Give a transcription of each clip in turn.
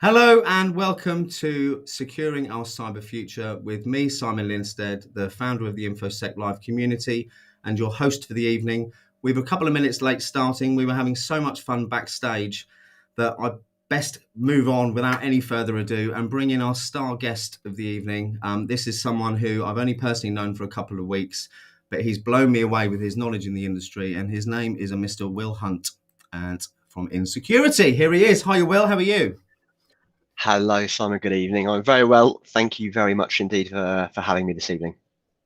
Hello and welcome to Securing Our Cyber Future with me, Simon Linstead, the founder of the InfoSec Live community and your host for the evening. We were a couple of minutes late starting. We were having so much fun backstage that I best move on without any further ado and bring in our star guest of the evening. This is someone who I've only personally known for a couple of weeks, but he's blown me away with his knowledge in the industry, and his name is a Mr. Will Hunt, and from in.security. Here he is. Hi, Will. How are you? Hello, Simon. Good evening. I'm very well. Thank you very much indeed for having me this evening.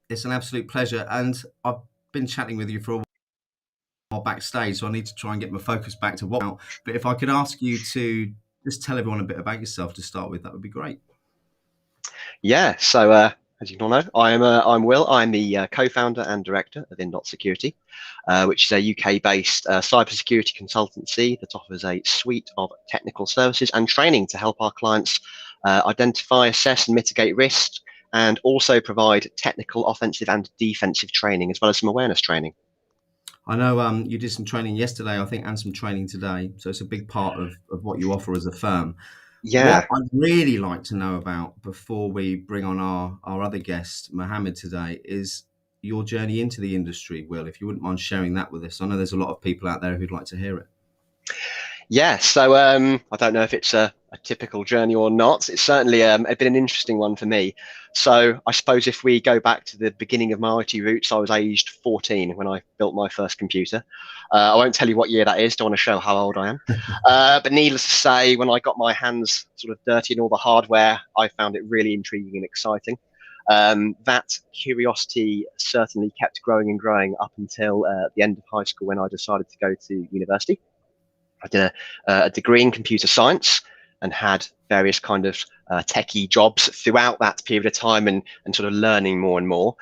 It's an absolute pleasure. And I've been chatting with you for a while backstage, so I need to try and get my focus back to what. But if I could ask you to just tell everyone a bit about yourself to start with, that would be great. Yeah. So as you all know, I'm Will. I'm the co-founder and director of in.security, which is a UK-based cybersecurity consultancy that offers a suite of technical services and training to help our clients identify, assess, and mitigate risks, and also provide technical, offensive, and defensive training, as well as some awareness training. I know you did some training yesterday, I think, and some training today. So it's a big part of what you offer as a firm. What Yeah. I'd really like to know about before we bring on our other guest, Mohammed, today is your journey into the industry, Will, if you wouldn't mind sharing that with us. I know there's a lot of people out there who'd like to hear it. Yeah, so I don't know if it's a typical journey or not. It's certainly been an interesting one for me. So I suppose if we go back to the beginning of my IT roots, I was aged 14 when I built my first computer. I won't tell you what year that is, don't want to show how old I am. But needless to say, when I got my hands sort of dirty in all the hardware, I found it really intriguing and exciting. That curiosity certainly kept growing and growing up until the end of high school when I decided to go to university. I did a degree in computer science and had various kind of techie jobs throughout that period of time and sort of learning more and more.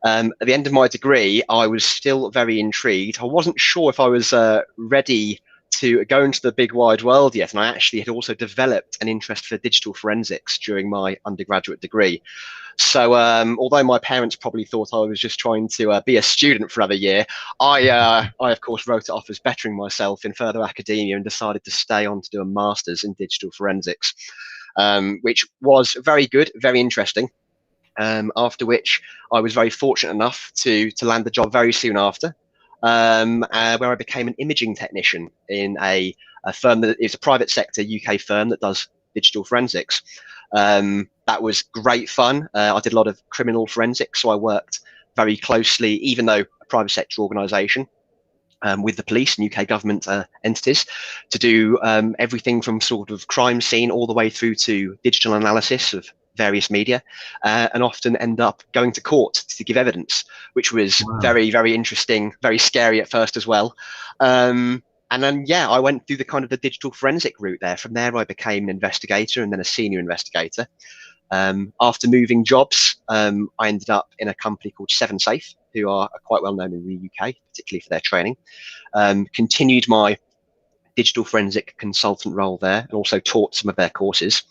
At the end of my degree, I was still very intrigued. I wasn't sure if I was ready to go into the big wide world yet, and I actually had also developed an interest for digital forensics during my undergraduate degree. So although my parents probably thought I was just trying to be a student for another year, I of course wrote it off as bettering myself in further academia and decided to stay on to do a master's in digital forensics, which was very good, very interesting. After which I was very fortunate enough to land the job very soon after, where I became an imaging technician in a firm that is a private sector UK firm that does digital forensics. That was great fun. I did a lot of criminal forensics, so I worked very closely, even though a private sector organisation, with the police and UK government entities to do everything from sort of crime scene all the way through to digital analysis of various media, and often end up going to court to give evidence, which was very, very interesting, very scary at first as well. And then, yeah, I went through the kind of the digital forensic route there. From there, I became an investigator and then a senior investigator. After moving jobs, I ended up in a company called 7Safe, who are quite well known in the UK, particularly for their training. Continued my digital forensic consultant role there and also taught some of their courses.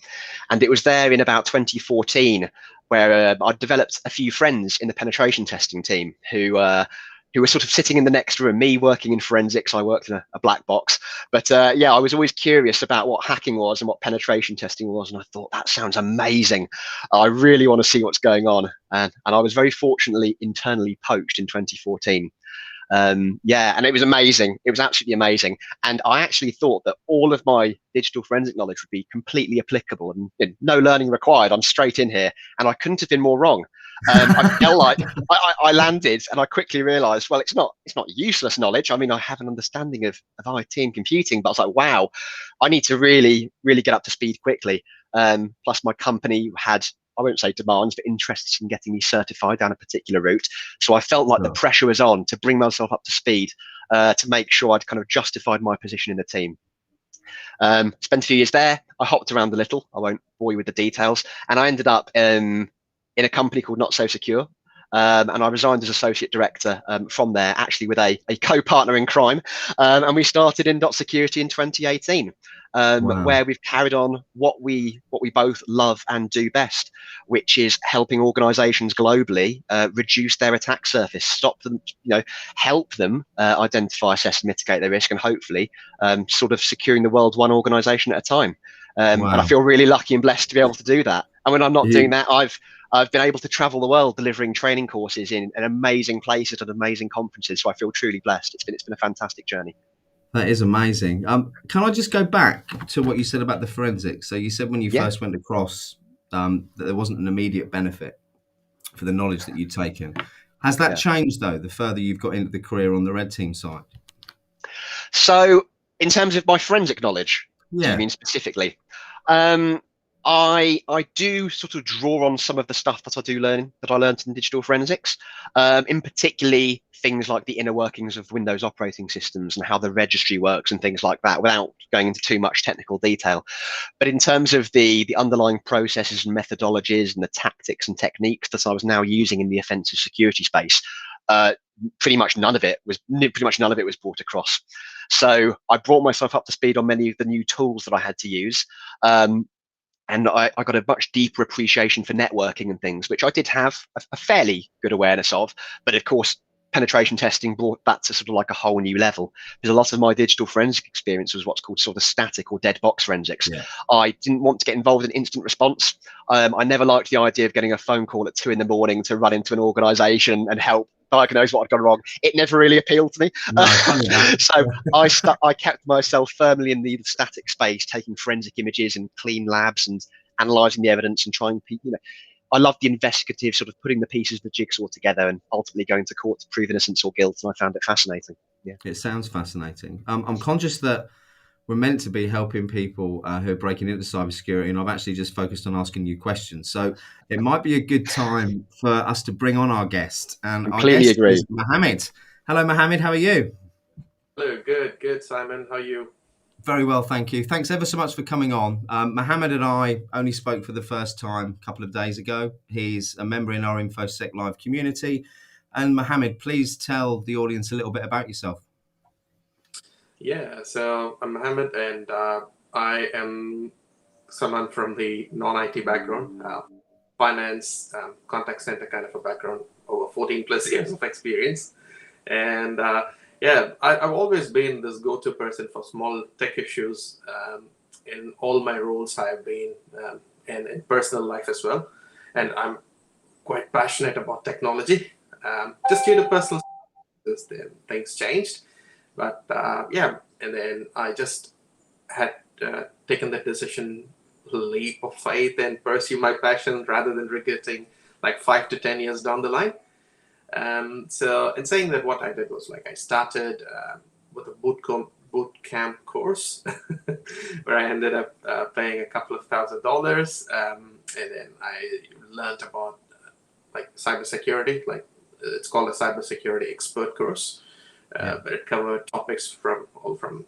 And it was there in about 2014 where I developed a few friends in the penetration testing team who were sort of sitting in the next room. Me working in forensics, I worked in a black box. But yeah, I was always curious about what hacking was and what penetration testing was. And I thought, that sounds amazing. I really want to see what's going on. And I was very fortunately internally poached in 2014. Yeah, and it was amazing. It was absolutely amazing. And I actually thought that all of my digital forensic knowledge would be completely applicable and no learning required. I'm straight in here. And I couldn't have been more wrong. I felt like I landed and I quickly realized, well, it's not useless knowledge. I mean, I have an understanding of IT and computing, but I was like, wow, I need to really, really get up to speed quickly. Plus my company had, I won't say demands, but interests in getting me certified down a particular route. So I felt like the pressure was on to bring myself up to speed, to make sure I'd kind of justified my position in the team. Spent a few years there. I hopped around a little. I won't bore you with the details. And I ended up in a company called Not So Secure. And I resigned as associate director from there, actually with a co-partner in crime. And we started in.security in 2018, where we've carried on what we both love and do best, which is helping organizations globally reduce their attack surface, stop them, help them identify, assess, and mitigate their risk, and hopefully sort of securing the world one organization at a time. And I Wow. feel really lucky and blessed to be able to do that. And when I'm not doing You, that, I've been able to travel the world delivering training courses in amazing places at amazing conferences. So I feel truly blessed. It's been a fantastic journey. that is amazing. Can I just go back to what you said about the forensics? So you said when you Yeah, first went across, that there wasn't an immediate benefit for the knowledge that you'd taken. Has that yeah. changed though, the further you've got into the career on the red team side? So in terms of my forensic knowledge, do you Yeah. mean specifically? Um, I do sort of draw on some of the stuff that I learned in digital forensics, in particularly things like the inner workings of Windows operating systems and how the registry works and things like that, without going into too much technical detail. But in terms of the underlying processes and methodologies and the tactics and techniques that I was now using in the offensive security space, uh, pretty much none of it was brought across. So I brought myself up to speed on many of the new tools that I had to use. Um, and I got a much deeper appreciation for networking and things, which I did have a fairly good awareness of. But of course, penetration testing brought that to sort of like a whole new level. Because a lot of my digital forensic experience was what's called sort of static or dead box forensics. Yeah. I didn't want to get involved in instant response. I never liked the idea of getting a phone call at 2 in the morning to run into an organization and help diagnose what had gone wrong. It never really appealed to me. No, funny that. So I kept myself firmly in the static space, taking forensic images in clean labs and analysing the evidence and trying, I love the investigative sort of putting the pieces of the jigsaw together and ultimately going to court to prove innocence or guilt. And I found it fascinating. Yeah. It sounds fascinating. I'm conscious that we're meant to be helping people who are breaking into cybersecurity, and I've actually just focused on asking you questions. So it might be a good time for us to bring on our guest. And our Completely guest agree. is Mohammed. Hello, Mohammed. How are you? Hello, good, Simon. How are you? Very well, thank you. Thanks ever so much for coming on. Mohammed and I only spoke for the first time a couple of days ago. He's a member in our InfoSec Live community. And Mohammed, please tell the audience a little bit about yourself. Yeah, so I'm Mohammed, and I am someone from the non-IT background, finance, contact center kind of a background, over 14 plus years of experience. And yeah, I've always been this go-to person for small tech issues. In all my roles, I've been and in personal life as well. And I'm quite passionate about technology. Just due to personal then things changed. But yeah, and then I just had taken the decision, leap of faith, and pursue my passion rather than regretting like 5 to 10 years down the line. So in saying that, what I did was like I started with a boot camp course where I ended up paying a couple of $1,000, and then I learned about like cybersecurity. Like it's called a cybersecurity expert course. But it covered topics from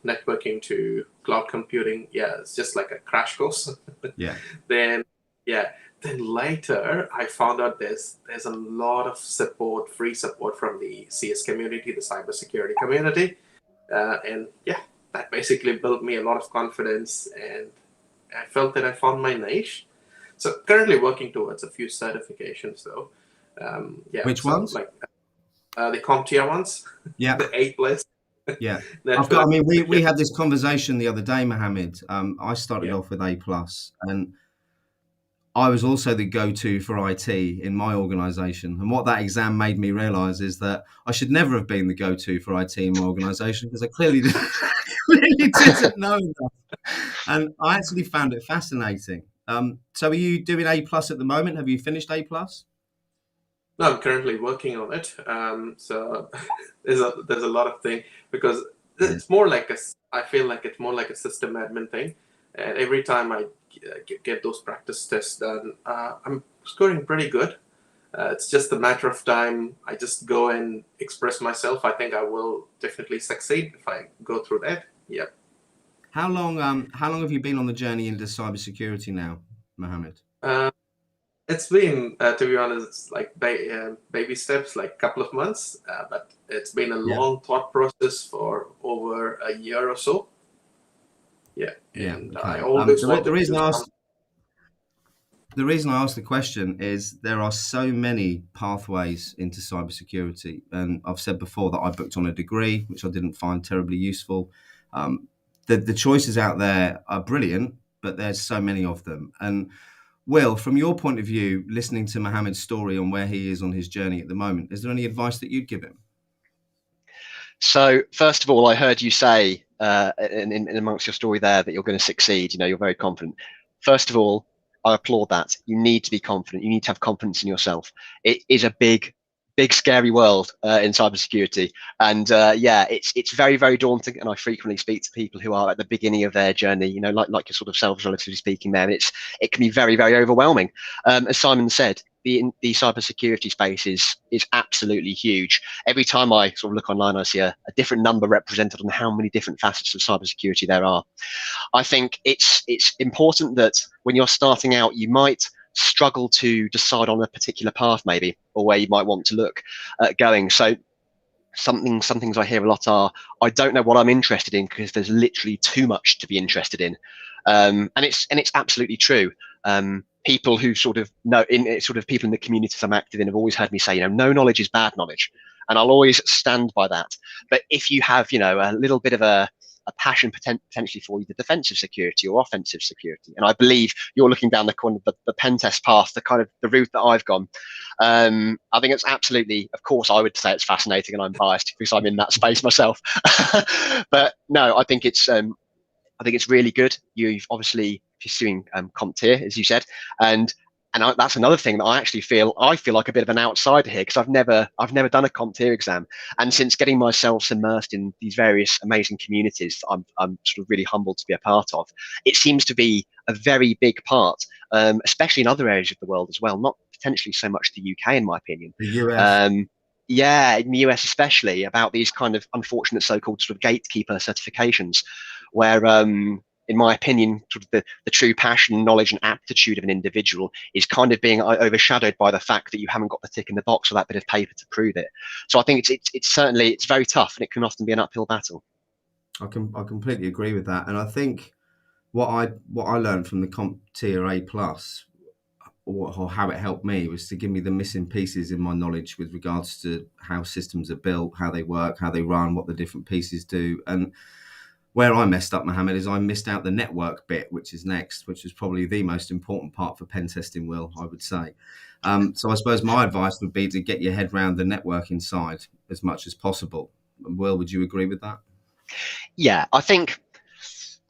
networking to cloud computing. Yeah, it's just like a crash course. Yeah. Then yeah, then later I found out there's a lot of support, free support from the CS community, the cybersecurity community, and yeah, that basically built me a lot of confidence, and I felt that I found my niche. So currently working towards a few certifications though. Yeah, Which so ones? like the CompTIA ones, Yeah. the A plus. Yeah. Network. We had this conversation the other day, Mohammed. I started Yeah. off with A plus, and I was also the go-to for IT in my organisation. And what that exam made me realise is that I should never have been the go-to for IT in my organisation because I clearly clearly didn't know that. And I actually found it fascinating. So are you doing A plus at the moment? Have you finished A plus? No, I'm currently working on it. So there's a lot of thing because it's more like I feel like it's more like a system admin thing, and every time I get those practice tests done, I'm scoring pretty good. It's just a matter of time. I just go and express myself. I think I will definitely succeed if I go through that. Yep. How long have you been on the journey into cybersecurity now, Mohammed? It's been, to be honest, it's like baby steps, like a couple of months, but it's been a Yeah. long thought process for over a year or so. Yeah, Yeah. and Okay. I always The wanted reason to. the reason I asked the question is there are so many pathways into cybersecurity, and I've said before that I booked on a degree, which I didn't find terribly useful. The choices out there are brilliant, but there's so many of them. And Will, from your point of view, listening to Mohammed's story on where he is on his journey at the moment, is there any advice that you'd give him? So, first of all, I heard you say in amongst your story there that you're going to succeed. You're very confident. First of all, I applaud that. You need to be confident. You need to have confidence in yourself. It is a big, scary world in cybersecurity, and it's very, very daunting. And I frequently speak to people who are at the beginning of their journey. Like yourselves, relatively speaking, there, and it can be very, very overwhelming. As Simon said, the cybersecurity space is absolutely huge. Every time I sort of look online, I see a different number represented on how many different facets of cybersecurity there are. I think it's important that when you're starting out, you might struggle to decide on a particular path, maybe, or where you might want to look at going. So some things I hear a lot are, I don't know what I'm interested in because there's literally too much to be interested in, and it's absolutely true. People who sort of know, people in the communities I'm active in have always heard me say, no knowledge is bad knowledge, and I'll always stand by that. But if you have, a little bit of a passion potentially for either defensive security or offensive security, and I believe you're looking down the pen test path, the route that I've gone. I think it's absolutely, of course, I would say it's fascinating, and I'm biased because I'm in that space myself. But no, I think it's really good. You've obviously pursuing CompTIA, as you said, and that's another thing that I actually feel like a bit of an outsider here, because I've never done a CompTIA exam, and since getting myself immersed in these various amazing communities I'm sort of really humbled to be a part of, it seems to be a very big part, especially in other areas of the world as well, not potentially so much the UK in my opinion. The US. Yeah, in the US especially, about these kind of unfortunate so-called sort of gatekeeper certifications, where in my opinion, sort of the true passion, knowledge, and aptitude of an individual is kind of being overshadowed by the fact that you haven't got the tick in the box or that bit of paper to prove it. So I think it's certainly very tough, and it can often be an uphill battle. I completely agree with that, and I think what I learned from the CompTIA A plus, or how it helped me, was to give me the missing pieces in my knowledge with regards to how systems are built, how they work, how they run, what the different pieces do. And where I messed up, Mohammed, is I missed out the network bit, which is next, which is probably the most important part for pen testing, Will, I would say. So I suppose my advice would be to get your head around the networking side as much as possible. Will, would you agree with that? Yeah, I think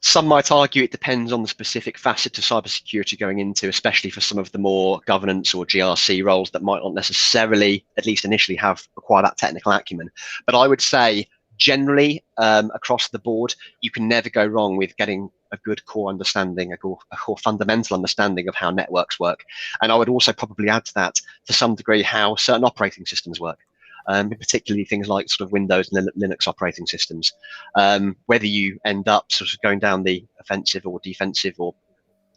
some might argue it depends on the specific facet of cybersecurity going into, especially for some of the more governance or GRC roles that might not necessarily, at least initially, require that technical acumen. But I would say generally, across the board, you can never go wrong with getting a good core understanding, a core fundamental understanding of how networks work. And I would also probably add to that, to some degree, how certain operating systems work. Particularly things like sort of Windows and Linux operating systems. Whether you end up sort of going down the offensive or defensive or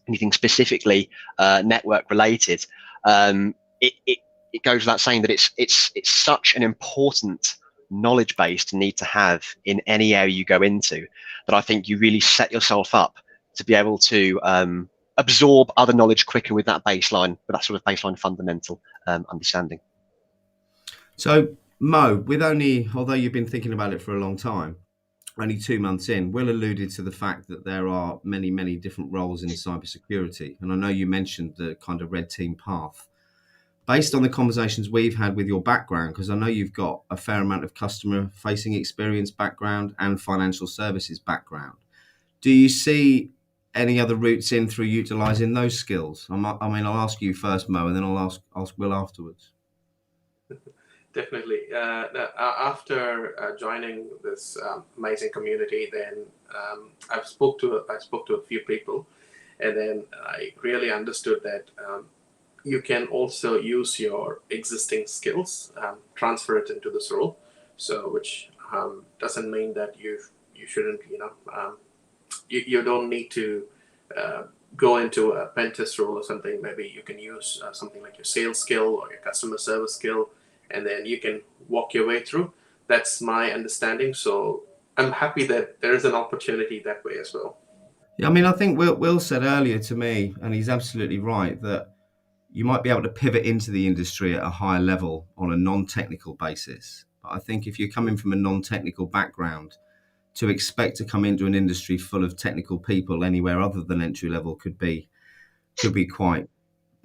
anything specifically network related, it goes without saying that it's such an important knowledge base to need to have in any area you go into, that I think you really set yourself up to be able to absorb other knowledge quicker with that sort of baseline fundamental understanding. So, Mo, although you've been thinking about it for a long time, only 2 months in, Will alluded to the fact that there are many, many different roles in cybersecurity. And I know you mentioned the kind of red team path. Based on the conversations we've had with your background, because I know you've got a fair amount of customer-facing experience background and financial services background, do you see any other routes in through utilising those skills? I'll ask you first, Mo, and then I'll ask Will afterwards. Definitely. After joining this amazing community, then I spoke to a few people, and then I really understood that you can also use your existing skills, transfer it into this role. So, which doesn't mean that you shouldn't, you don't need to go into a pen test role or something. Maybe you can use something like your sales skill or your customer service skill, and then you can walk your way through. That's my understanding. So I'm happy that there is an opportunity that way as well. Yeah, I think Will said earlier to me, and he's absolutely right, that you might be able to pivot into the industry at a higher level on a non-technical basis. But I think if you're coming from a non-technical background, to expect to come into an industry full of technical people anywhere other than entry level could be quite,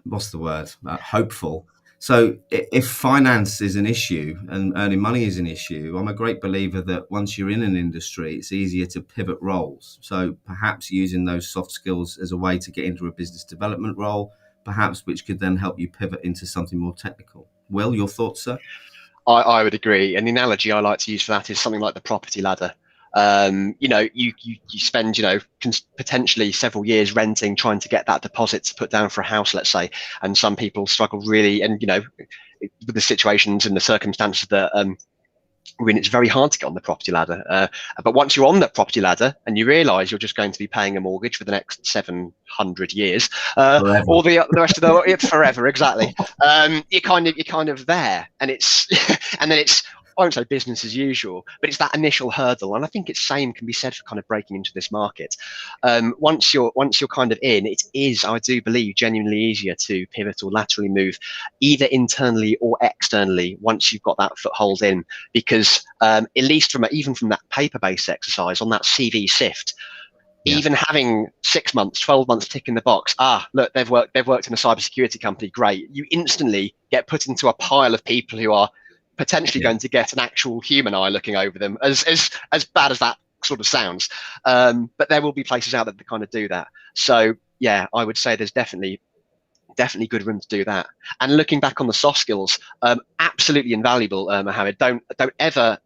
what's the word, hopeful. So if finance is an issue and earning money is an issue, I'm a great believer that once you're in an industry, it's easier to pivot roles. So perhaps using those soft skills as a way to get into a business development role, perhaps, which could then help you pivot into something more technical. Will, your thoughts, sir? I would agree. And the analogy I like to use for that is something like the property ladder. You spend, potentially several years renting, trying to get that deposit to put down for a house, let's say. And some people struggle really, and, with the situations and the circumstances that we're in, it's very hard to get on the property ladder. But once you're on that property ladder and you realize you're just going to be paying a mortgage for the next 700 years, or the rest of it's forever, exactly. You're kind of there, and it's and then it's, I won't say business as usual, but it's that initial hurdle. And I think it's same can be said for kind of breaking into this market. Once you're kind of in, it is, I do believe, genuinely easier to pivot or laterally move, either internally or externally, once you've got that foothold in. Because at least even from that paper-based exercise on that CV sift, even having 6 months, 12 months ticking the box, look, they've worked in a cybersecurity company, great. You instantly get put into a pile of people who are potentially going to get an actual human eye looking over them, as bad as that sort of sounds. But there will be places out there that kind of do that. So yeah, I would say there's definitely good room to do that. And looking back on the soft skills, absolutely invaluable, Mohammed. Don't ever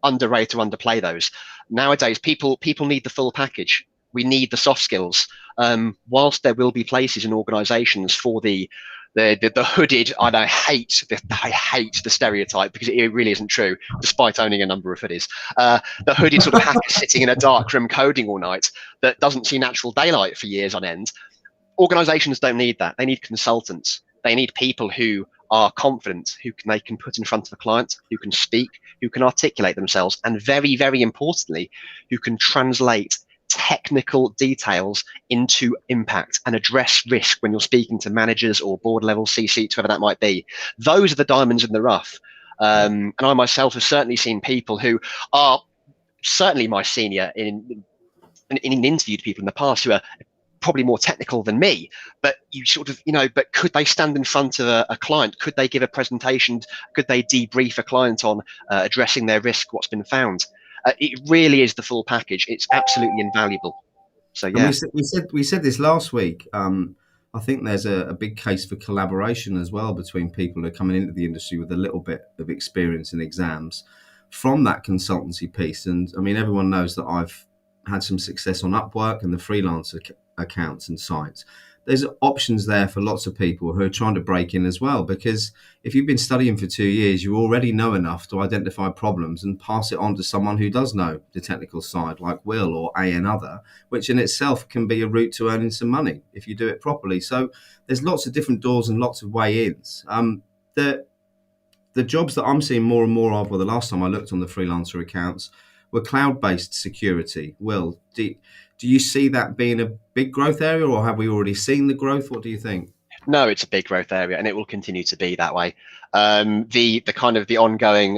underrate or underplay those. Nowadays, people need the full package. We need the soft skills. Whilst there will be places in organizations for the hooded, and I hate the stereotype because it really isn't true, despite owning a number of hoodies. The hooded sort of hacker sitting in a dark room coding all night that doesn't see natural daylight for years on end. Organizations don't need that. They need consultants. They need people who are confident, they can put in front of a client, who can speak, who can articulate themselves, and very, very importantly, who can translate technical details into impact and address risk when you're speaking to managers or board level C-suite, whoever that might be. Those are the diamonds in the rough. And I myself have certainly seen people who are certainly my senior in interviewed people in the past who are probably more technical than me, but you sort of, but could they stand in front of a client? Could they give a presentation? Could they debrief a client on addressing their risk, what's been found? It really is the full package. It's absolutely invaluable. So yeah, and we said this last week. I think there's a big case for collaboration as well between people who are coming into the industry with a little bit of experience in exams from that consultancy piece. And I mean, everyone knows that I've had some success on Upwork and the freelancer accounts and sites. There's options there for lots of people who are trying to break in as well, because if you've been studying for 2 years, you already know enough to identify problems and pass it on to someone who does know the technical side, like Will or another, which in itself can be a route to earning some money if you do it properly. So there's lots of different doors and lots of way-ins. The jobs that I'm seeing more and more of, well, the last time I looked on the freelancer accounts, were cloud-based security. Will, do you see that being a big growth area, or have we already seen the growth? What do you think? No, it's a big growth area, and it will continue to be that way. The kind of the ongoing,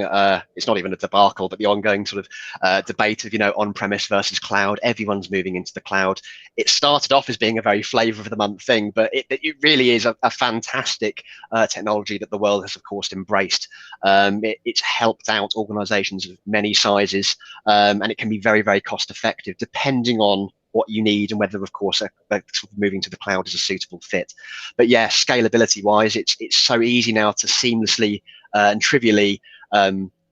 it's not even a debacle, but the ongoing sort of debate of on-premise versus cloud. Everyone's moving into the cloud. It started off as being a very flavour of the month thing, but it really is a fantastic technology that the world has, of course, embraced. It's helped out organisations of many sizes, and it can be very, very cost effective, depending on what you need and whether, of course, sort of moving to the cloud is a suitable fit. But yeah, scalability wise, it's so easy now to seamlessly and trivially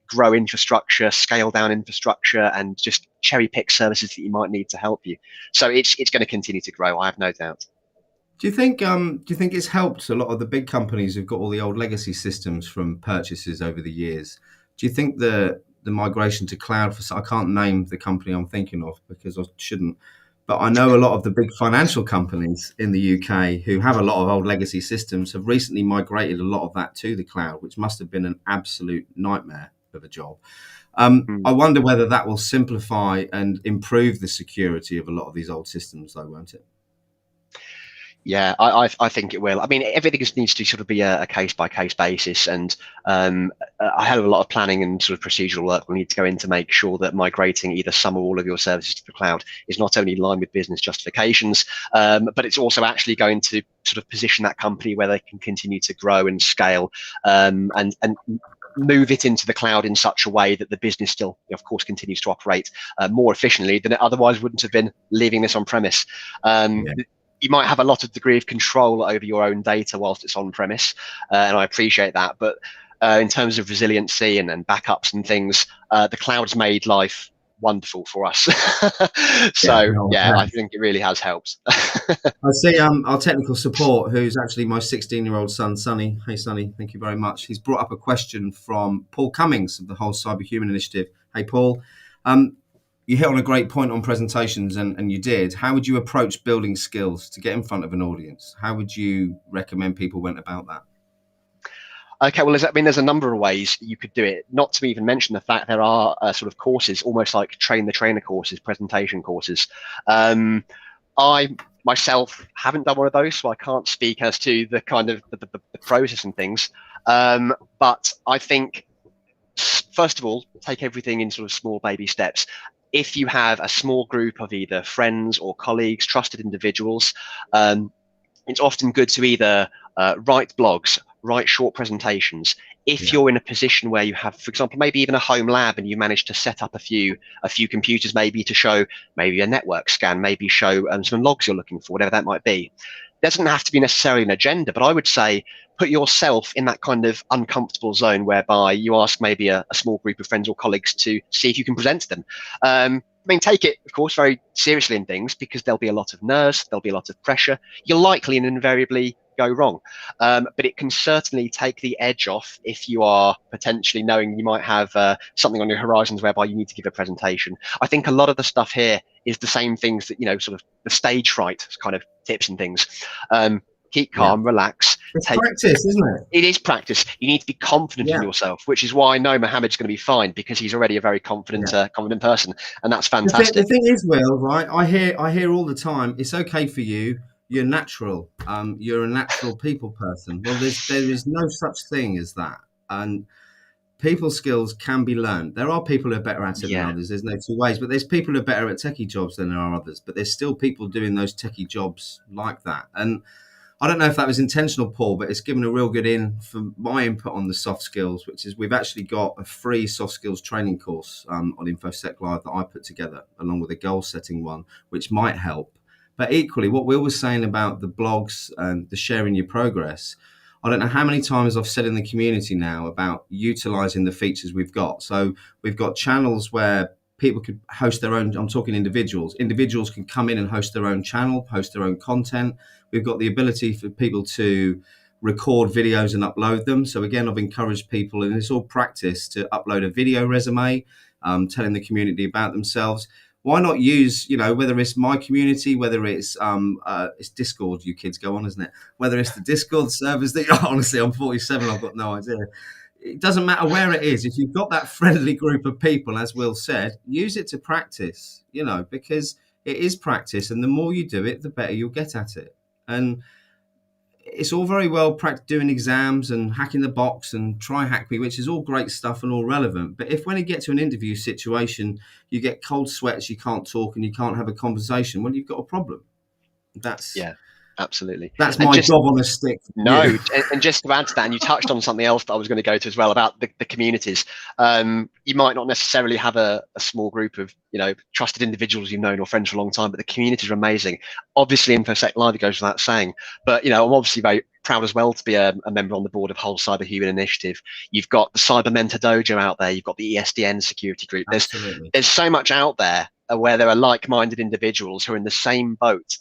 grow infrastructure, scale down infrastructure, and just cherry pick services that you might need to help you. So it's going to continue to grow, I have no doubt. Do you think it's helped a lot of the big companies who've got all the old legacy systems from purchases over the years? Do you think the migration to cloud, I can't name the company I'm thinking of because I shouldn't, but I know a lot of the big financial companies in the UK who have a lot of old legacy systems have recently migrated a lot of that to the cloud, which must have been an absolute nightmare of a job. I wonder whether that will simplify and improve the security of a lot of these old systems, though, won't it? Yeah, I think it will. I mean, everything needs to sort of be a case by case basis, and a hell of a lot of planning and sort of procedural work will need to go in to make sure that migrating either some or all of your services to the cloud is not only in line with business justifications, but it's also actually going to sort of position that company where they can continue to grow and scale, and move it into the cloud in such a way that the business still, of course, continues to operate more efficiently than it otherwise wouldn't have been leaving this on premise. Yeah. You might have a lot of degree of control over your own data whilst it's on premise, and I appreciate that. But in terms of resiliency and backups and things, the cloud's made life wonderful for us. So no, yeah, I think it really has helped. I see our technical support, who's actually my 16-year-old son, Sonny. Hey, Sonny, thank you very much. He's brought up a question from Paul Cummings of the whole Cyberhuman Initiative. Hey, Paul. You hit on a great point on presentations, and you did. How would you approach building skills to get in front of an audience? How would you recommend people went about that? Okay, well, there's a number of ways you could do it. Not to even mention the fact there are sort of courses, almost like train the trainer courses, presentation courses. I myself haven't done one of those, so I can't speak as to the kind of the process and things. But I think, first of all, take everything in sort of small baby steps. If you have a small group of either friends or colleagues, trusted individuals, it's often good to either write blogs, write short presentations. If you're in a position where you have, for example, maybe even a home lab, and you manage to set up a few computers, maybe to show maybe a network scan, maybe show some logs you're looking for, whatever that might be. Doesn't have to be necessarily an agenda, but I would say put yourself in that kind of uncomfortable zone whereby you ask maybe a small group of friends or colleagues to see if you can present to them. I mean, take it, of course, very seriously in things, because there'll be a lot of nerves, there'll be a lot of pressure. You'll likely and invariably go wrong. But it can certainly take the edge off if you are potentially knowing you might have something on your horizons whereby you need to give a presentation. I think a lot of the stuff here is the same things that, sort of the stage fright kind of tips and things. Keep calm, relax. It's practice, isn't it? It is practice. You need to be confident in yourself, which is why I know Mohammed's going to be fine, because he's already a very confident person, and that's fantastic. The thing is, Will, right? I hear all the time, it's okay for you. You're natural. You're a natural people person. Well, there is no such thing as that. And people skills can be learned. There are people who are better at it than others. There's no two ways. But there's people who are better at techie jobs than there are others. But there's still people doing those techie jobs like that. And I don't know if that was intentional, Paul, but it's given a real good in for my input on the soft skills, which is we've actually got a free soft skills training course on InfoSec Live that I put together, along with a goal setting one, which might help. But equally, what Will was saying about the blogs and the sharing your progress, I don't know how many times I've said in the community now about utilizing the features we've got. So we've got channels where people could host their own, I'm talking individuals. Individuals can come in and host their own channel, post their own content. We've got the ability for people to record videos and upload them. So again, I've encouraged people, and it's all practice, to upload a video resume, telling the community about themselves. Why not use, whether it's my community, whether it's Discord, you kids go on, isn't it? Whether it's the Discord servers that, honestly, I'm 47, I've got no idea. It doesn't matter where it is. If you've got that friendly group of people, as Will said, use it to practice, because it is practice. And the more you do it, the better you'll get at it. And it's all very well doing exams and hacking the box and try hack me, which is all great stuff and all relevant. But if when you get to an interview situation, you get cold sweats, you can't talk and you can't have a conversation, well, you've got a problem. Absolutely. That's my job on a stick. No, and just to add to that, and you touched on something else that I was going to go to as well about the communities. You might not necessarily have a small group of trusted individuals you've known or friends for a long time, but the communities are amazing. Obviously, InfoSec Live goes without saying, but I'm obviously very proud as well to be a member on the board of Whole Cyberhuman Initiative. You've got the Cyber Mentor Dojo out there. You've got the ESDN security group. There's so much out there where there are like-minded individuals who are in the same boat.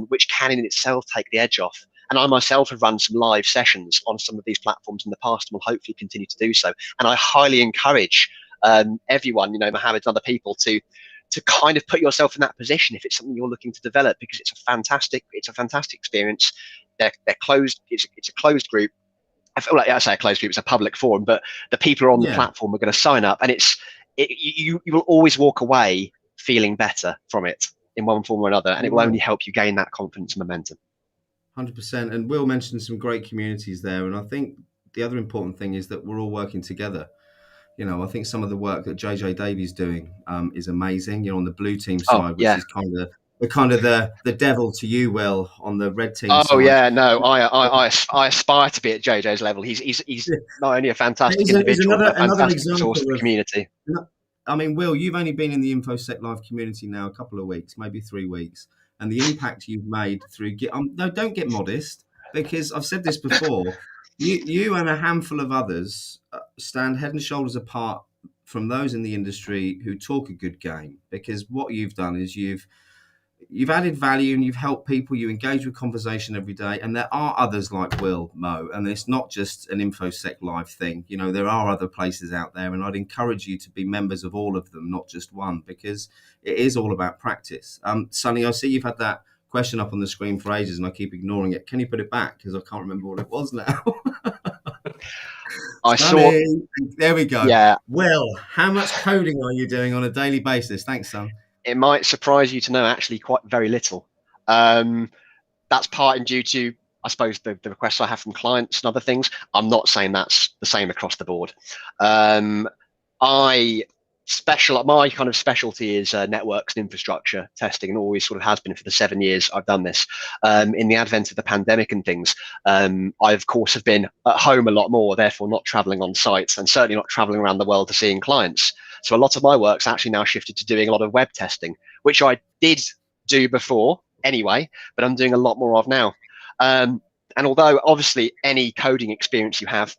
Which can in itself take the edge off. And I myself have run some live sessions on some of these platforms in the past and will hopefully continue to do so. And I highly encourage everyone, Mohammed and other people to kind of put yourself in that position if it's something you're looking to develop, because it's a fantastic experience. They're closed. It's a closed group. I feel like I say a closed group, it's a public forum, but the people who are on the platform are going to sign up, and you will always walk away feeling better from it in one form or another, and it will only help you gain that confidence and momentum. 100%. And Will mentioned some great communities there. And I think the other important thing is that we're all working together. I think some of the work that JJ Davies doing is amazing. On the blue team Oh side, which yeah. is kind of the devil to you, Will, on the red team Oh side. yeah. No, I aspire to be at JJ's level. He's not only a fantastic He's individual, but a another fantastic example source of the of. community. I mean, Will, you've only been in the InfoSec Live community now a couple of weeks, maybe 3 weeks, and the impact you've made through. No, don't get modest, because I've said this before. You and a handful of others stand head and shoulders apart from those in the industry who talk a good game. Because what you've done is you've added value and you've helped people. You engage with conversation every day, and there are others like Will, Mo, and it's not just an InfoSec Live thing. There are other places out there, and I'd encourage you to be members of all of them, not just one, because it is all about practice. Sonny, I see you've had that question up on the screen for ages, and I keep ignoring it. Can you put it back, because I can't remember what it was now? There we go. Yeah. Will, how much coding are you doing on a daily basis? Thanks, son. It might surprise you to know actually quite very little. That's partly due to, I suppose, the requests I have from clients and other things. I'm not saying that's the same across the board. My kind of specialty is networks and infrastructure testing, and always sort of has been for the 7 years I've done this. In the advent of the pandemic and things, I of course have been at home a lot more, therefore not traveling on sites, and certainly not traveling around the world to seeing clients. So a lot of my work's actually now shifted to doing a lot of web testing, which I did do before anyway, but I'm doing a lot more of now. And although obviously any coding experience you have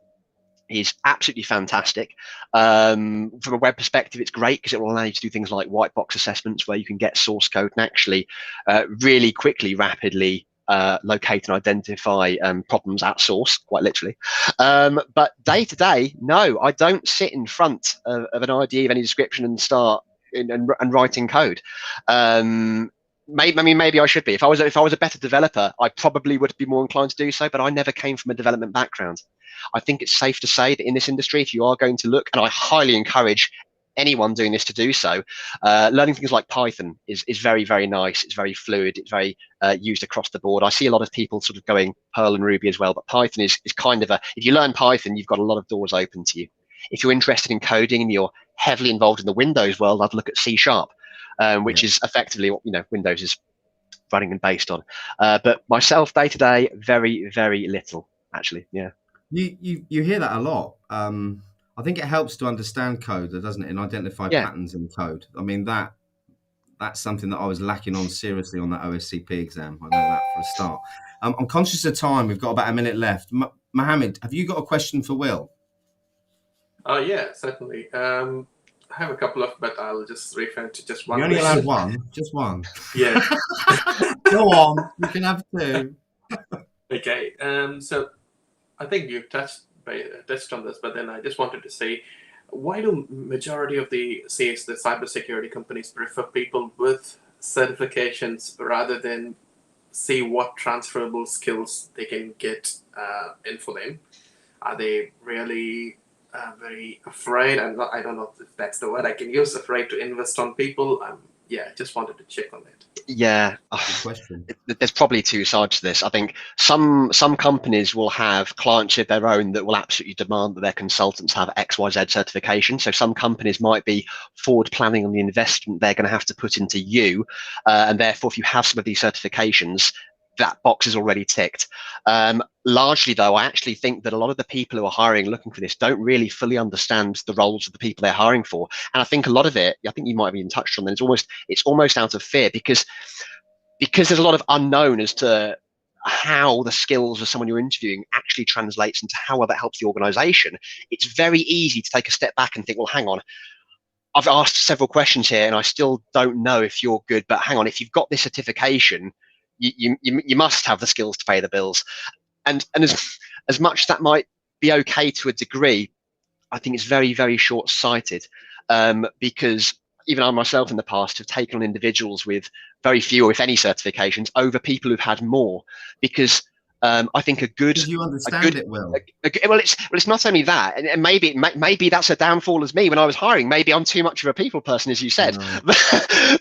is absolutely fantastic, from a web perspective, it's great because it will allow you to do things like white box assessments, where you can get source code and actually really quickly, rapidly locate and identify problems at source, quite literally. But day to day, no, I don't sit in front of an IDE of any description and start and writing code. Maybe I should be. If I was a better developer, I probably would be more inclined to do so. But I never came from a development background. I think it's safe to say that in this industry, if you are going to look, and I highly encourage anyone doing this to do so, learning things like Python is very, very nice. It's very fluid. It's very used across the board. I see a lot of people sort of going Perl and Ruby as well, but Python is kind of if you learn Python, you've got a lot of doors open to you. If you're interested in coding and you're heavily involved in the Windows world, I'd look at C#, which is effectively what Windows is running and based on. But myself, day to day, very, very little actually. Yeah. You hear that a lot. I think it helps to understand code, doesn't it, and identify patterns in code. I mean, that's something that I was lacking on seriously on that OSCP exam. I know that for a start. I'm conscious of time. We've got about a minute left. Mohammed, have you got a question for Will? Yeah, certainly. I have a couple of, but I'll just refrain to just one. You only allowed one? Just one? Yeah. Go on. You can have two. Okay. So I think you've touched on this, but then I just wanted to say, why do majority of the cybersecurity companies prefer people with certifications rather than see what transferable skills they can get in for them? Are they really very afraid? I don't know if that's the word I can use, afraid to invest on people? Just wanted to check on that. Yeah, good question. There's probably two sides to this. I think some companies will have clients of their own that will absolutely demand that their consultants have XYZ certification. So some companies might be forward planning on the investment they're going to have to put into you, and therefore, if you have some of these certifications, that box is already ticked. Largely, though, I actually think that a lot of the people who are hiring, looking for this, don't really fully understand the roles of the people they're hiring for. And I think a lot of it, I think you might have even touched on that, it's almost out of fear because there's a lot of unknown as to how the skills of someone you're interviewing actually translates into how well that helps the organization. It's very easy to take a step back and think, well, hang on, I've asked several questions here and I still don't know if you're good, but hang on, if you've got this certification, you must have the skills to pay the bills. And as much as that might be okay to a degree, I think it's very, very short-sighted, because even I myself in the past have taken on individuals with very few or if any certifications over people who've had more, because I think a good. Did you understand it well? Well, it's not only that, and maybe that's a downfall as me when I was hiring. Maybe I'm too much of a people person, as you said. No.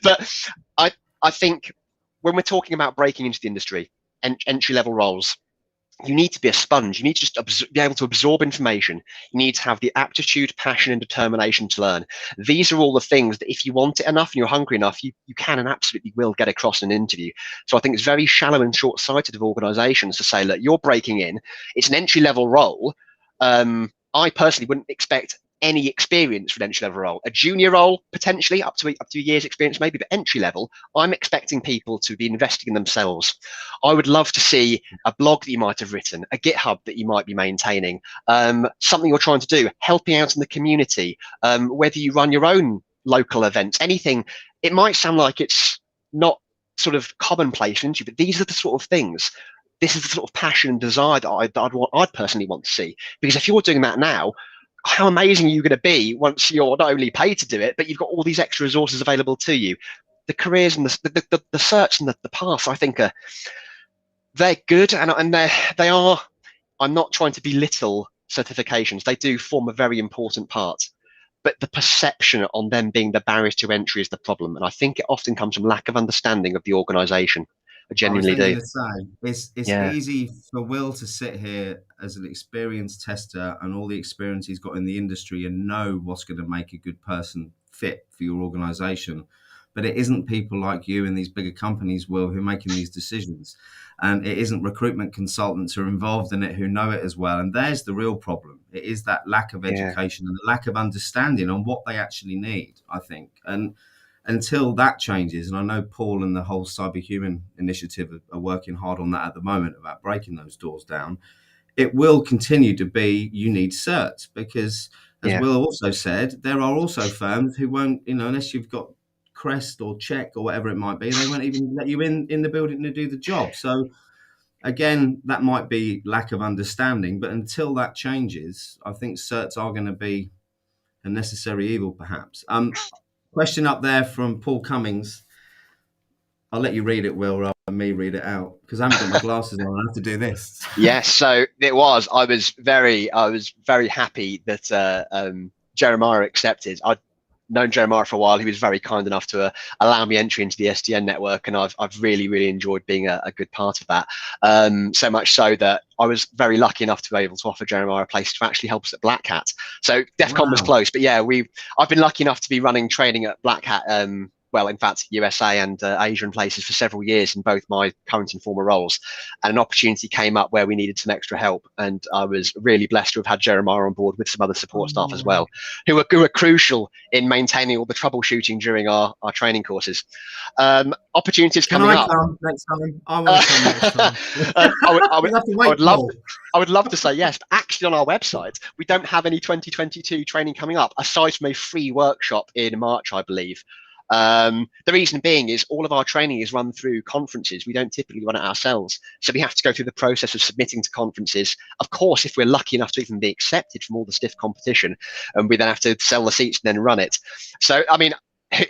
But I think when we're talking about breaking into the industry, entry-level roles, you need to be a sponge. You need to just be able to absorb information. You need to have the aptitude, passion, and determination to learn. These are all the things that if you want it enough and you're hungry enough, you can and absolutely will get across in an interview. So I think it's very shallow and short-sighted of organizations to say, look, you're breaking in. It's an entry-level role. I personally wouldn't expect any experience for an entry-level role. A junior role, potentially up to a year's experience maybe, but entry level, I'm expecting people to be investing in themselves. I would love to see a blog that you might have written, a GitHub that you might be maintaining, something you're trying to do, helping out in the community, whether you run your own local events, anything. It might sound like it's not sort of commonplace, but these are the sort of things. This is the sort of passion and desire that I'd personally want to see. Because if you're doing that now, how amazing are you going to be once you're not only paid to do it, but you've got all these extra resources available to you? The careers and the certs and the paths, I think, they're good, and they are. I'm not trying to belittle certifications; they do form a very important part. But the perception on them being the barriers to entry is the problem, and I think it often comes from lack of understanding of the organisation. I genuinely do. I was going to say, it's easy for Will to sit here as an experienced tester and all the experience he's got in the industry and know what's going to make a good person fit for your organization. But it isn't people like you in these bigger companies, Will, who are making these decisions. And it isn't recruitment consultants who are involved in it who know it as well. And there's the real problem. It is that lack of education and the lack of understanding on what they actually need, I think. And until that changes, and I know Paul and the whole Cyberhuman initiative are working hard on that at the moment about breaking those doors down, it will continue to be you need certs because, as Will also said, there are also firms who won't, unless you've got Crest or Check or whatever it might be, they won't even let you in the building to do the job. So again, that might be lack of understanding, but until that changes, I think certs are going to be a necessary evil, perhaps. Question up there from Paul Cummings. I'll let you read it, Will, rather than me read it out because I haven't got my glasses on. I have to do this. Yes, so it was. I was very happy that Jeremiah accepted. I'd known Jeremiah for a while. He was very kind enough to allow me entry into the SDN network, and I've really enjoyed being a good part of that. So much so that I was very lucky enough to be able to offer Jeremiah a place to actually help us at Black Hat. So DEF CON was close, but yeah, I've been lucky enough to be running training at Black Hat. Well, in fact, USA and Asian places for several years in both my current and former roles. And an opportunity came up where we needed some extra help. And I was really blessed to have had Jeremiah on board with some other support staff as well, who were crucial in maintaining all the troubleshooting during our training courses. Opportunities coming up. Come next time? I want to come next time. I would love to say yes, but actually on our website, we don't have any 2022 training coming up, aside from a free workshop in March, I believe. The reason being is all of our training is run through conferences. We don't typically run it ourselves. So we have to go through the process of submitting to conferences. Of course, if we're lucky enough to even be accepted from all the stiff competition, and we then have to sell the seats and then run it. So, I mean,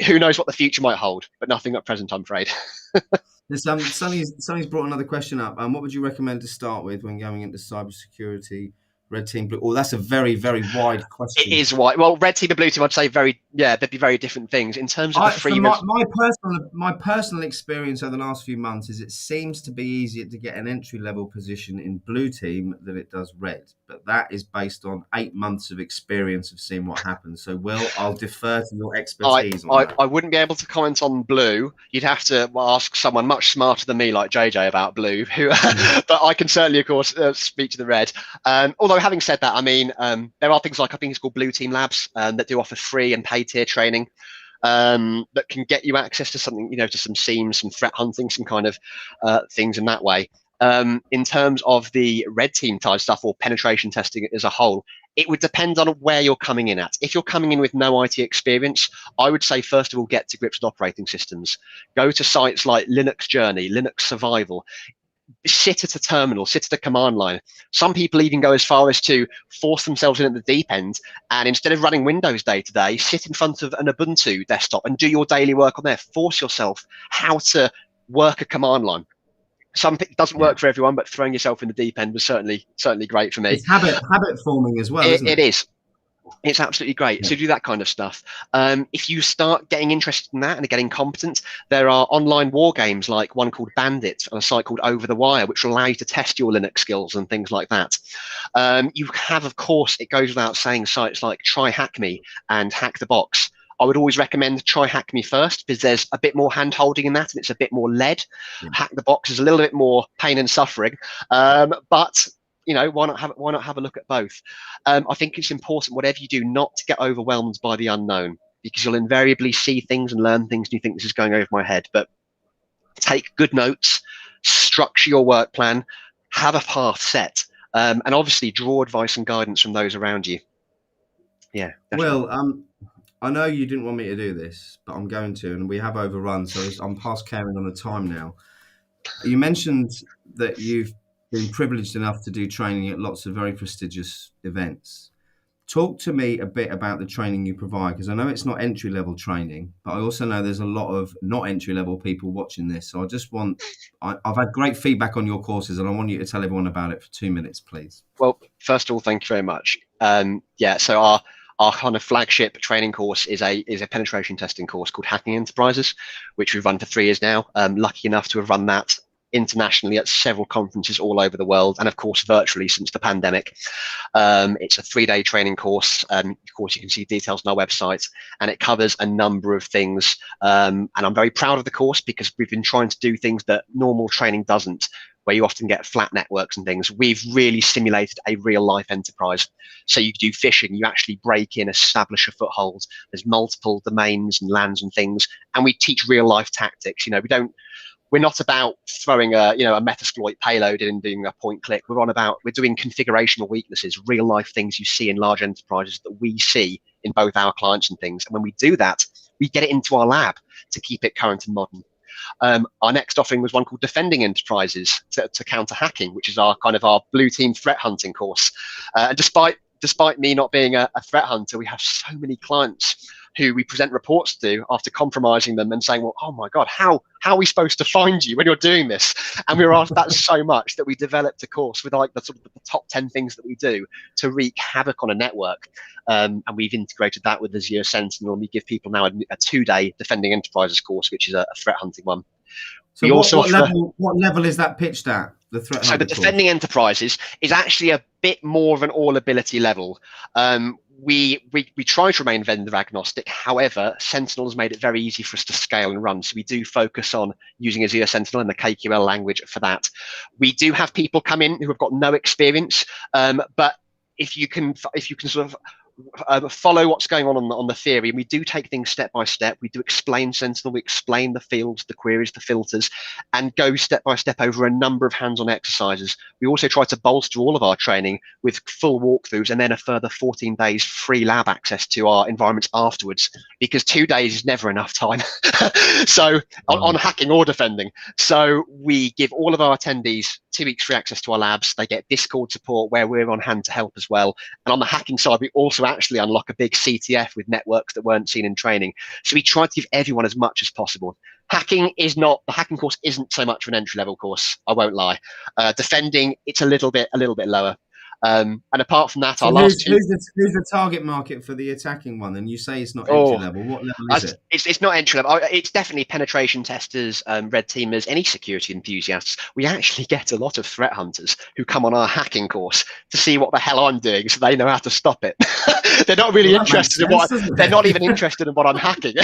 who knows what the future might hold, but nothing at present, I'm afraid. Sonny's brought another question up. What would you recommend to start with when going into cybersecurity? Red team, blue. Oh, that's a very wide question. It is wide. Well, red team and blue team, I'd say they'd be very different things in terms of the freedom. My personal experience over the last few months is it seems to be easier to get an entry level position in blue team than it does red. But that is based on 8 months of experience of seeing what happens. So, Will, I'll defer to your expertise on that. I wouldn't be able to comment on blue. You'd have to ask someone much smarter than me, like JJ, about blue. But I can certainly, of course, speak to the red. Although having said that, I mean, there are things like I think it's called Blue Team Labs that do offer free and paid tier training that can get you access to something, to some seams, some threat hunting, some kind of things in that way. In terms of the red team type stuff or penetration testing as a whole, it would depend on where you're coming in at. If you're coming in with no IT experience, I would say, first of all, get to grips with operating systems. Go to sites like Linux Journey, Linux Survival. Sit at a terminal, sit at a command line. Some people even go as far as to force themselves in at the deep end, and instead of running Windows day to day, sit in front of an Ubuntu desktop and do your daily work on there. Force yourself how to work a command line. It doesn't work for everyone, but throwing yourself in the deep end was certainly great for me. It's habit forming as well, isn't it? It is. It's absolutely great. So do that kind of stuff. If you start getting interested in that and getting competent, there are online war games like one called Bandit on a site called Over the Wire, which will allow you to test your Linux skills and things like that. You have, of course, it goes without saying, sites like Try Hack Me and Hack the Box. I would always recommend Try Hack Me first, because there's a bit more hand holding in that and it's a bit more lead. Yeah. Hack the Box is a little bit more pain and suffering, but why not have a look at both? I think it's important, whatever you do, not to get overwhelmed by the unknown, because you'll invariably see things and learn things and you think, this is going over my head. But take good notes, structure your work plan, have a path set, and obviously draw advice and guidance from those around you. Yeah, definitely. Well, I know you didn't want me to do this, but I'm going to, and we have overrun, so I'm past carrying on the time now. You mentioned that you've been privileged enough to do training at lots of very prestigious events. Talk to me a bit about the training you provide, because I know it's not entry-level training, but I also know there's a lot of not entry-level people watching this. So I've had great feedback on your courses, and I want you to tell everyone about it for 2 minutes, please. Well, first of all, thank you very much. So our kind of flagship training course is a penetration testing course called Hacking Enterprises, which we've run for 3 years now. Lucky enough to have run that internationally at several conferences all over the world, and of course virtually since the pandemic. It's a 3-day training course. Of course, you can see details on our website, and it covers a number of things. And I'm very proud of the course, because we've been trying to do things that normal training doesn't, where you often get flat networks and things. We've really simulated a real life enterprise. So you do phishing, you actually break in, establish a foothold. There's multiple domains and lands and things, and we teach real life tactics. We're not about throwing a Metasploit payload in and doing a point click. We're doing configurational weaknesses, real life things you see in large enterprises that we see in both our clients and things. And when we do that, we get it into our lab to keep it current and modern. Our next offering was one called Defending Enterprises to counter hacking, which is our blue team threat hunting course. And despite me not being a threat hunter, we have so many clients who we present reports to after compromising them and saying, well, oh my God, how are we supposed to find you when you're doing this? And we were asked that so much that we developed a course with the top 10 things that we do to wreak havoc on a network. And we've integrated that with Azure Sentinel, and we give people now a 2-day Defending Enterprises course, which is a threat hunting one. So what level is that pitched at? The threat hunting course? Defending Enterprises is actually a bit more of an all ability level. We try to remain vendor agnostic. However, Sentinel has made it very easy for us to scale and run. So we do focus on using Azure Sentinel and the KQL language for that. We do have people come in who have got no experience, but if you can sort of follow what's going on the theory, and we do take things step by step. We do explain Sentinel, we explain the fields, the queries, the filters, and go step by step over a number of hands-on exercises. We also try to bolster all of our training with full walkthroughs, and then a further 14 days free lab access to our environments afterwards, because 2 days is never enough time. So on hacking or defending. So we give all of our attendees 2 weeks free access to our labs. They get Discord support where we're on hand to help as well. And on the hacking side, we also actually unlock a big CTF with networks that weren't seen in training. So we try to give everyone as much as possible. The hacking course isn't so much of an entry-level course, I won't lie. Defending, it's a little bit lower. And apart from that, so who's the target market for the attacking one? And you say it's not entry level. What level is it? It's not entry level. It's definitely penetration testers, red teamers, any security enthusiasts. We actually get a lot of threat hunters who come on our hacking course to see what the hell I'm doing, so they know how to stop it. They're not really interested in what they're not even interested in what I'm hacking.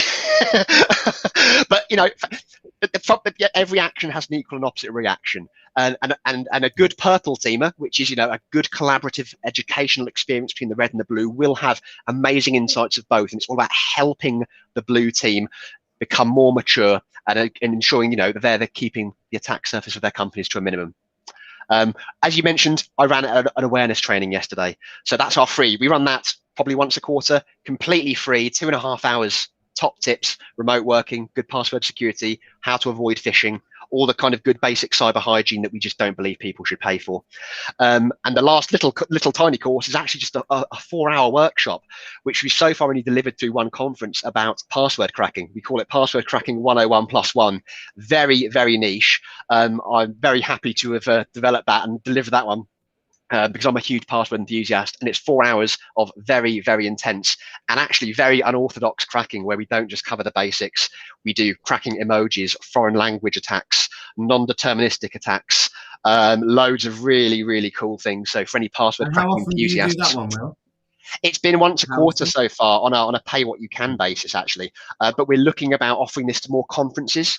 But every action has an equal and opposite reaction. And a good purple teamer, which is a good collaborative educational experience between the red and the blue, will have amazing insights of both, and it's all about helping the blue team become more mature and ensuring that they're keeping the attack surface of their companies to a minimum. As you mentioned, I ran an awareness training yesterday, so that's our free. We run that probably once a quarter, completely free, 2.5 hours. Top tips: remote working, good password security, how to avoid phishing, all the kind of good basic cyber hygiene that we just don't believe people should pay for. And the last little tiny course is actually just a 4-hour workshop, which we so far only delivered through one conference, about password cracking. We call it Password Cracking 101+1. Very, very niche. I'm very happy to have developed that and delivered that one. because I'm a huge password enthusiast, and it's 4 hours of very, very intense and actually very unorthodox cracking, where we don't just cover the basics. We do cracking emojis, foreign language attacks, non-deterministic attacks, loads of really, really cool things. So for any password And how cracking often do you do that enthusiasts, one, Will? it's been once a How quarter often? so far on a pay what you can basis, actually. But we're looking about offering this to more conferences.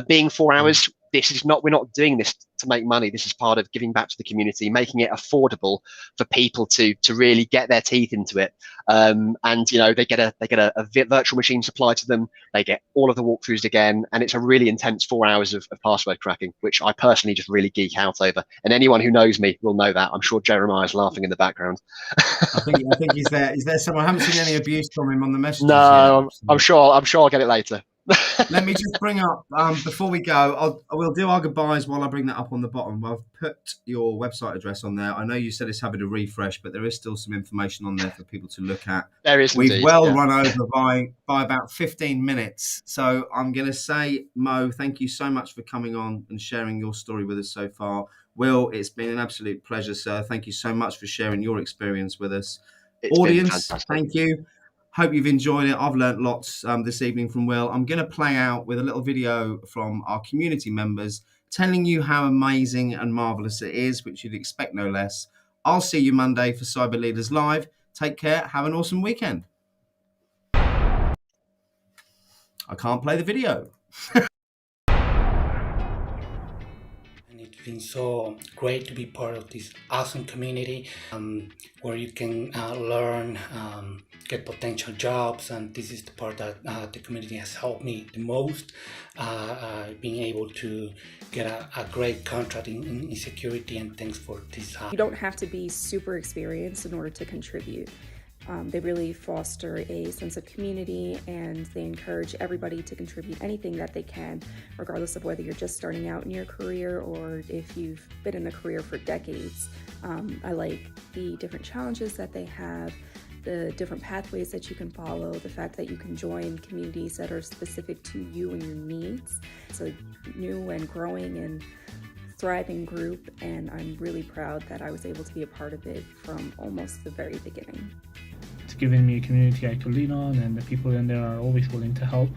Being 4 hours, we're not doing this to make money. This is part of giving back to the community, making it affordable for people to really get their teeth into it. And they get a virtual machine supplied to them. They get all of the walkthroughs again, and it's a really intense 4 hours of password cracking, which I personally just really geek out over. And anyone who knows me will know that. I'm sure Jeremiah's laughing in the background. I think he's there. Is there someone? I haven't seen any abuse from him on the messages yet. No, I'm sure I'll get it later. Let me just bring up, before we go, we'll do our goodbyes while I bring that up on the bottom. I've put your website address on there. I know you said it's having a refresh, but there is still some information on there for people to look at. There is We've indeed, well yeah. run over by about 15 minutes. So I'm going to say, Mo, thank you so much for coming on and sharing your story with us so far. Will, it's been an absolute pleasure, sir. Thank you so much for sharing your experience with us. It's Audience, been fantastic. thank you. Hope you've enjoyed it. I've learnt lots this evening from Will. I'm going to play out with a little video from our community members telling you how amazing and marvellous it is, which you'd expect no less. I'll see you Monday for Cyber Leaders Live. Take care. Have an awesome weekend. I can't play the video. It's been so great to be part of this awesome community where you can learn, get potential jobs, and this is the part that the community has helped me the most, being able to get a great contract in security, and thanks for this. You don't have to be super experienced in order to contribute. They really foster a sense of community, and they encourage everybody to contribute anything that they can, regardless of whether you're just starting out in your career or if you've been in a career for decades. I like the different challenges that they have, the different pathways that you can follow, the fact that you can join communities that are specific to you and your needs. It's a new and growing and thriving group, and I'm really proud that I was able to be a part of it from almost the very beginning. It's given me a community I could lean on, and the people in there are always willing to help.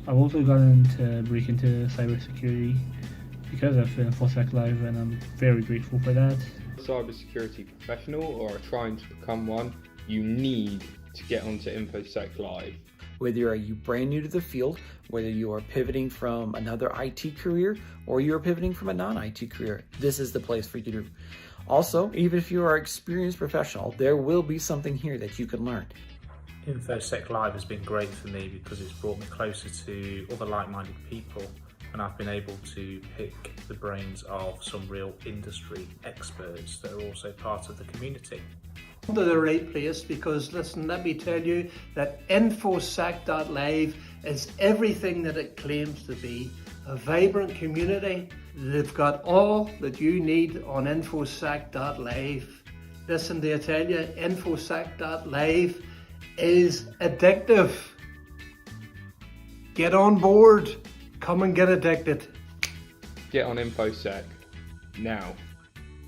I've also gotten to break into cybersecurity because of InfoSec Live, and I'm very grateful for that. Cybersecurity professional or are trying to become one, you need to get onto InfoSec Live. Whether you brand new to the field, whether you are pivoting from another IT career or you're pivoting from a non-IT career, this is the place for you to. Also, even if you are an experienced professional, there will be something here that you can learn. InfoSec Live has been great for me because it's brought me closer to other like-minded people, and I've been able to pick the brains of some real industry experts that are also part of the community. To the right place, because listen, let me tell you that infosec.live is everything that it claims to be. A vibrant community. They've got all that you need on infosec.live. Listen, they tell you infosec.live is addictive. Get on board. Come and get addicted. Get on InfoSec now.